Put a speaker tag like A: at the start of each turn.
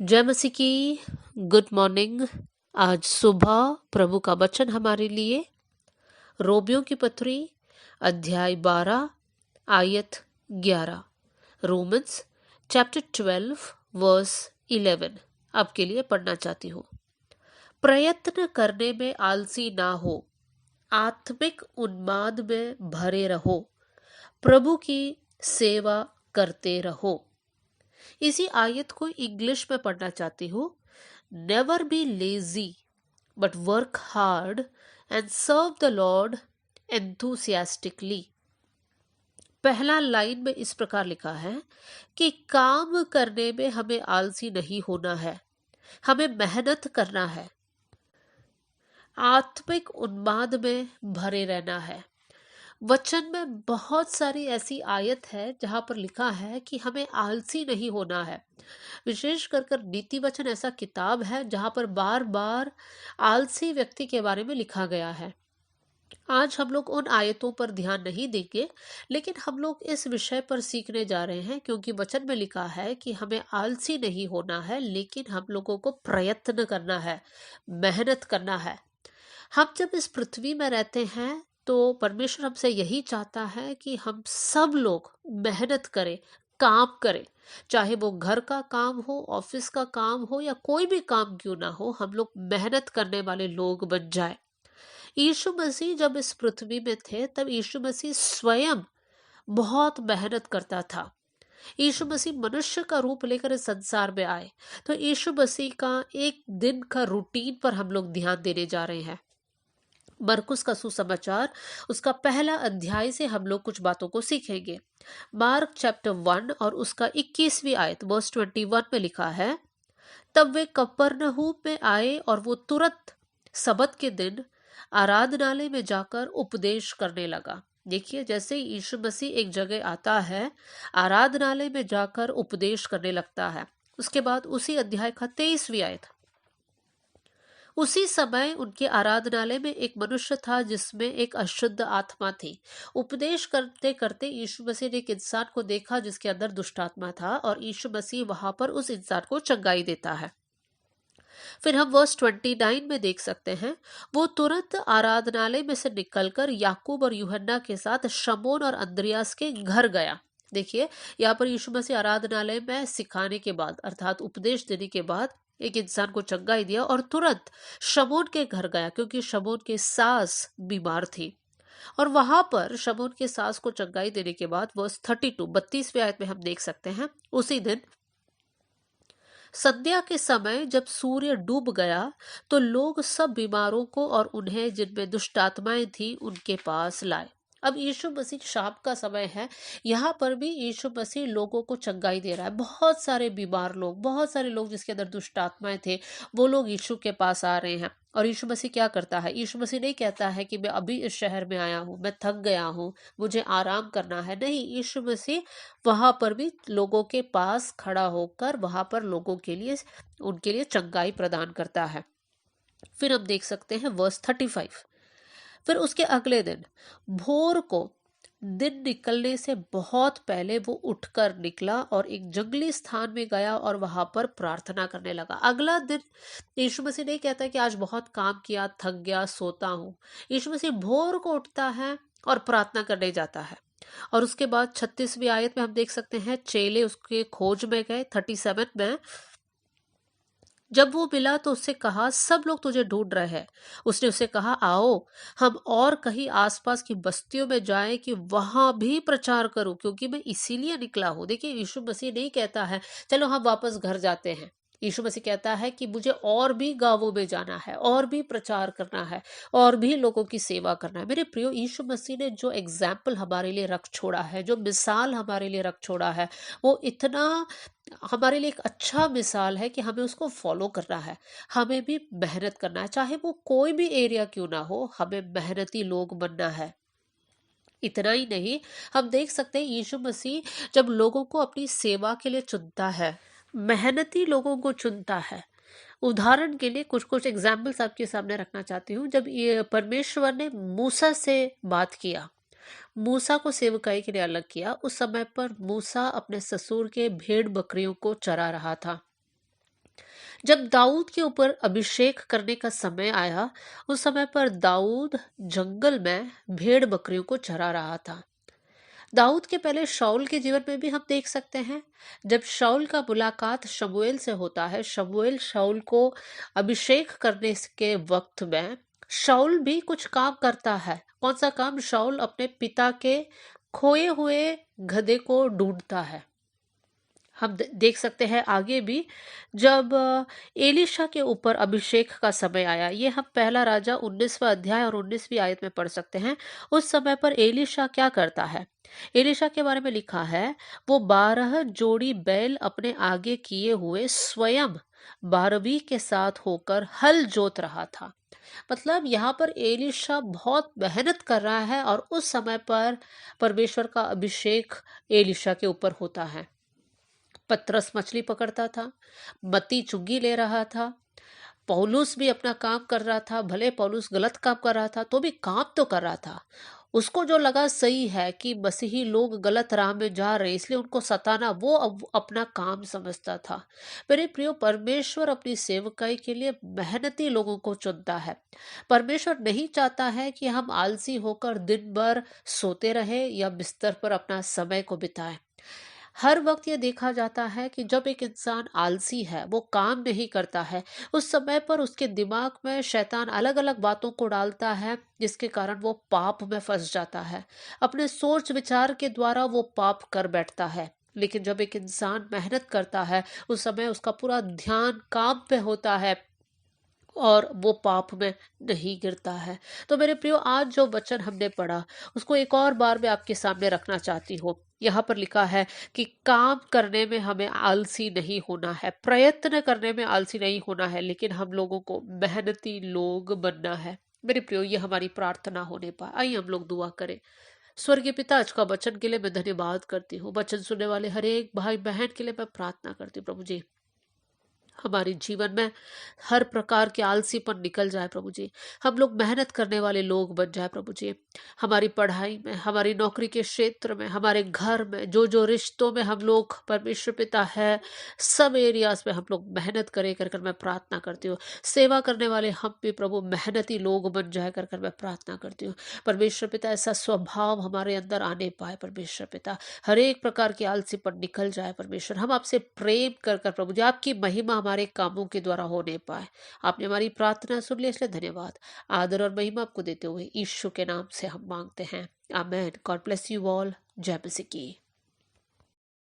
A: जय मसीह की। Good morning. आज सुबह प्रभु का वचन हमारे लिए रोमियो की पत्री अध्याय 12 आयत 11। रोमन्स चैप्टर 12 वर्स 11 आपके लिए पढ़ना चाहती हूँ। प्रयत्न करने में आलसी ना हो, आत्मिक उन्माद में भरे रहो, प्रभु की सेवा करते रहो। इसी आयत को इंग्लिश में पढ़ना चाहती हूँ। Never be lazy but work hard and serve the Lord enthusiastically. पहला लाइन में इस प्रकार लिखा है कि काम करने में हमें आलसी नहीं होना है, हमें मेहनत करना है, आत्मिक उन्माद में भरे रहना है। वचन में बहुत सारी ऐसी आयत है जहां पर लिखा है कि हमें आलसी नहीं होना है। विशेष कर नीति वचन ऐसा किताब है जहां पर बार बार आलसी व्यक्ति के बारे में लिखा गया है। आज हम लोग उन आयतों पर ध्यान नहीं देंगे, लेकिन हम लोग इस विषय पर सीखने जा रहे हैं क्योंकि वचन में लिखा है कि हमें आलसी नहीं होना है, लेकिन हम लोगों को प्रयत्न करना है, मेहनत करना है। हम जब इस पृथ्वी में रहते हैं तो परमेश्वर हमसे यही चाहता है कि हम सब लोग मेहनत करें, काम करें। चाहे वो घर का काम हो, ऑफिस का काम हो या कोई भी काम क्यों ना हो, हम लोग मेहनत करने वाले लोग बन जाए। यीशु मसीह जब इस पृथ्वी में थे तब यीशु मसीह स्वयं बहुत मेहनत करता था। यीशु मसीह मनुष्य का रूप लेकर इस संसार में आए, तो यीशु मसीह का एक दिन का रूटीन पर हम लोग ध्यान देने जा रहे हैं। मरकुस का सुसमाचार उसका पहला अध्याय से हम लोग कुछ बातों को सीखेंगे। मार्क चैप्टर 1 और उसका 21वीं आयत वर्स 21 में लिखा है, तब वे कफरनहूम में आए और वो तुरंत सबत के दिन आराधनालय में जाकर उपदेश करने लगा। देखिए, जैसे यीशु मसीह एक जगह आता है, आराधनालय में जाकर उपदेश करने लगता है। उसके बाद उसी अध्याय का 23वीं आयत, उसी समय उनके आराधनालय में एक मनुष्य था जिसमें एक अशुद्ध आत्मा थी। उपदेश करते करते यीशु मसीह ने एक इंसान को देखा जिसके अंदर दुष्ट आत्मा था, और यीशु मसीह वहां पर उस इंसान को चंगाई देता है। फिर हम वर्स 29 में देख सकते हैं, वो तुरंत आराधनालय में से निकलकर याकूब और यूहन्ना के साथ शमौन और अंद्रियास के घर गया। देखिए, यहाँ पर यीशु मसीह आराधनालय में सिखाने के बाद अर्थात उपदेश देने के बाद एक इंसान को चंगाई दिया और तुरंत शमौन के घर गया, क्योंकि शमौन की सास बीमार थी। और वहां पर शमौन के सास को चंगाई देने के बाद वर्स 32वीं आयत में हम देख सकते हैं, उसी दिन संध्या के समय जब सूर्य डूब गया तो लोग सब बीमारों को और उन्हें जिनमें दुष्ट आत्माएं थी उनके पास लाए। अब यीशु मसीह शाम का समय है, यहाँ पर भी यीशु मसीह लोगों को चंगाई दे रहा है। बहुत सारे बीमार लोग, बहुत सारे लोग जिसके अंदर दुष्ट आत्माएं थे, वो लोग यीशु के पास आ रहे हैं। और यीशु मसीह क्या करता है? यीशु मसीह नहीं कहता है कि मैं अभी इस शहर में आया हूँ, मैं थक गया हूँ, मुझे आराम करना है। नहीं, यीशु मसीह वहां पर भी लोगों के पास खड़ा होकर वहां पर लोगों के लिए, उनके लिए चंगाई प्रदान करता है। फिर हम देख सकते हैं वर्स 35, फिर उसके अगले दिन भोर को दिन निकलने से बहुत पहले वो उठकर निकला और एक जंगली स्थान में गया और वहां पर प्रार्थना करने लगा। अगला दिन यीशु मसीह नहीं कहता कि आज बहुत काम किया, थक गया, सोता हूं। यीशु मसीह भोर को उठता है और प्रार्थना करने जाता है। और उसके बाद 36वीं आयत में हम देख सकते हैं, चेले उसके खोज में गए। 37 में, जब वो मिला तो उससे कहा, सब लोग तुझे ढूंढ रहे हैं। उसने उसे कहा, आओ हम और कहीं आसपास की बस्तियों में जाएं कि वहां भी प्रचार करूं, क्योंकि मैं इसीलिए निकला हूं। देखिए, यीशु मसीह नहीं कहता है चलो हम वापस घर जाते हैं। यीशु मसीह कहता है कि मुझे और भी गांवों में जाना है, और भी प्रचार करना है, और भी लोगों की सेवा करना है। मेरे प्रियो, यीशु मसीह ने जो एग्जाम्पल हमारे लिए रख छोड़ा है, जो मिसाल हमारे लिए रख छोड़ा है, वो इतना हमारे लिए एक अच्छा मिसाल है कि हमें उसको फॉलो करना है। हमें भी मेहनत करना है, चाहे वो कोई भी एरिया क्यों ना हो, हमें मेहनती लोग बनना है। इतना ही नहीं, हम देख सकते हैं यीशु मसीह जब लोगों को अपनी सेवा के लिए चुनता है, मेहनती लोगों को चुनता है। उदाहरण के लिए कुछ कुछ एग्जाम्पल्स आपके सामने रखना चाहती हूँ। जब ये परमेश्वर ने मूसा से बात किया, मूसा को सेवकाई के लिए अलग किया, उस समय पर मूसा अपने ससुर के भेड़ बकरियों को चरा रहा था। जब दाऊद के ऊपर अभिषेक करने का समय आया, उस समय पर दाऊद जंगल में भेड़ बकरियों को चरा रहा था। दाऊद के पहले शाऊल के जीवन में भी हम देख सकते हैं। जब शाऊल का मुलाकात शमूएल से होता है, शमूएल शाऊल को अभिषेक करने के वक्त में शाऊल भी कुछ काम करता है। कौन सा काम? शाऊल अपने पिता के खोए हुए गधे को ढूंढता है। हम देख सकते हैं आगे भी, जब एलीशा के ऊपर अभिषेक का समय आया, ये हम पहला राजा 19वां अध्याय और 19वीं आयत में पढ़ सकते हैं। उस समय पर एलीशा क्या करता है? एलीशा के बारे में लिखा है, वो 12 जोड़ी बैल अपने आगे किए हुए स्वयं 12वीं के साथ होकर हल जोत रहा था। मतलब यहाँ पर एलीशा बहुत मेहनत कर रहा है और उस समय पर परमेश्वर का अभिषेक एलीशा के ऊपर होता है। पतरस मछली पकड़ता था, मत्ती चुंगी ले रहा था, पौलुस भी अपना काम कर रहा था। भले पौलुस गलत काम कर रहा था तो भी काम तो कर रहा था। उसको जो लगा सही है कि मसीही लोग गलत राह में जा रहे, इसलिए उनको सताना वो अब अपना काम समझता था। मेरे प्रियो, परमेश्वर अपनी सेवकाई के लिए मेहनती लोगों को चुनता है। परमेश्वर नहीं चाहता है कि हम आलसी होकर दिन भर सोते रहे या बिस्तर पर अपना समय को बिताएं। हर वक्त ये देखा जाता है कि जब एक इंसान आलसी है, वो काम नहीं करता है, उस समय पर उसके दिमाग में शैतान अलग अलग बातों को डालता है, जिसके कारण वो पाप में फंस जाता है। अपने सोच विचार के द्वारा वो पाप कर बैठता है। लेकिन जब एक इंसान मेहनत करता है, उस समय उसका पूरा ध्यान काम पे होता है और वो पाप में नहीं गिरता है। तो मेरे प्रियो, आज जो वचन हमने पढ़ा, उसको एक और बार मैं आपके सामने रखना चाहती हूँ। यहाँ पर लिखा है कि काम करने में हमें आलसी नहीं होना है, प्रयत्न करने में आलसी नहीं होना है, लेकिन हम लोगों को मेहनती लोग बनना है। मेरे प्रियो, ये हमारी प्रार्थना होने पाए। आइए हम लोग दुआ करें। स्वर्गीय पिता, आज का वचन के लिए मैं धन्यवाद करती हूँ। वचन सुनने वाले हर एक भाई बहन के लिए मैं प्रार्थना करती हूँ प्रभु जी, हमारे जीवन में हर प्रकार के आलसीपन निकल जाए प्रभु जी। हम लोग मेहनत करने वाले लोग बन जाए प्रभु जी। हमारी पढ़ाई में, हमारी नौकरी के क्षेत्र में, हमारे घर में, जो जो रिश्तों में हम लोग परमेश्वर पिता है, सब एरियाज में हम लोग मेहनत करें कर कर मैं प्रार्थना करती हूँ। सेवा करने वाले हम भी प्रभु मेहनती लोग बन जाए कर कर मैं प्रार्थना करती हूँ। परमेश्वर पिता, ऐसा स्वभाव हमारे अंदर आने पाए परमेश्वर पिता। हर एक प्रकार की आलसीपन निकल जाए परमेश्वर। हम आपसे प्रेम कर कर प्रभु जी, आपकी महिमा हमारे कामों के द्वारा होने पाए। आपने हमारी प्रार्थना सुन ली, इसलिए धन्यवाद। आदर और महिमा आपको देते हुए यीशु के नाम से हम मांगते हैं, आमेन। God bless you all. जय मसीह की।